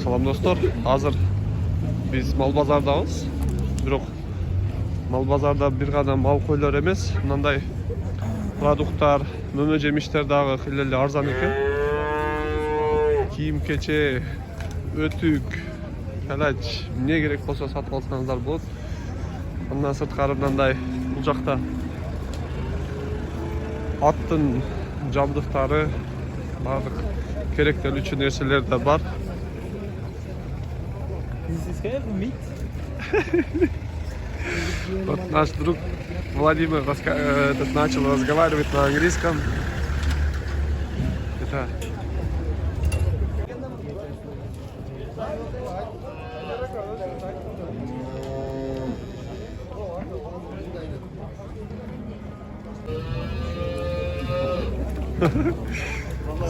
Salam dostlar. Hazır biz mal bazardayız. Biroq mal bazarda bir qadam mal qo'ylar emas, bunday produktlar, meme jemişler dağı xillerli arzan ekan. Kiyim keçe, ötük, kalaç, ne gerek bolsa satып alsanızlar bo'ladi. Ondan sırtqari bunday bu жақта attın jabdықтары, барлық керектелі үшін нәрселер де бар. Вот наш друг Владимир начал разговаривать на английском. Это...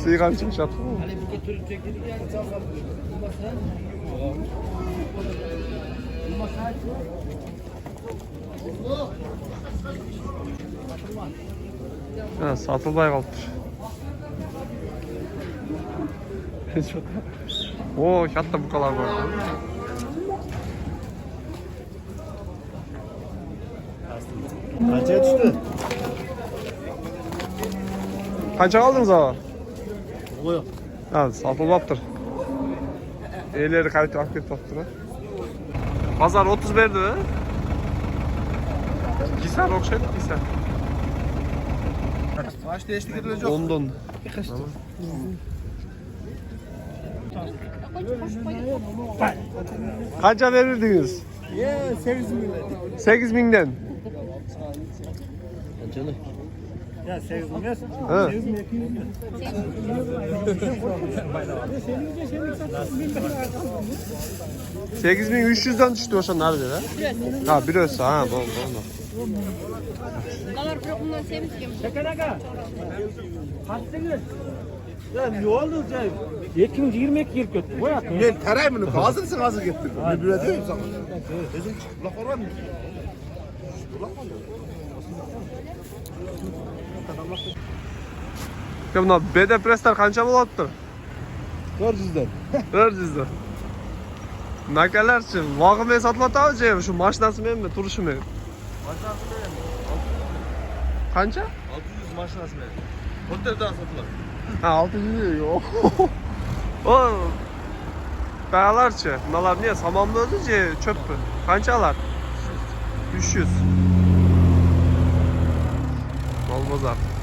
Sıyğan çıkışat. Ha, satılmay qalıptır. Oo, katta buqalar var. Kaçaya düştü? Qancha aldınız ağa? Yok. Ha, satılmaptır. Eyleri qaytib olib ketibdir. Pazar 30 berdi mi? Gisar okşaydı gisar. Maaş değiştirdiler yok. Ondan. Kaça verirdiniz? Ya 8 milyon. 8.000'den. Kaçalı? Ya 8 milyon. Ha. 8.300'den düştü o şan nerede lan? Ha bir ölse ha bol bol. Dolar bundan sevmişim. Ya ne oldu canım? 2022 yıl kötü. Bu yakın. Ben tarayayım bunu. Hazırsın hazır getir. Ne böyle değil mi sana? Özün çık. Kulak var mı? Ya buna BD Press'ler kança bolattır? 400'den. 400'den. Nakalarçı, vağım ben satılata mı şu maşinası benim mi, turuşu benim? Maşinası benim. Kança? 600 maşinası benim. Otelden satılır. Ha 600 yok. O Bağlarçı, bunlar niye samanlı ödüce çöp mü? Kançalar? 300. Olmaz artık.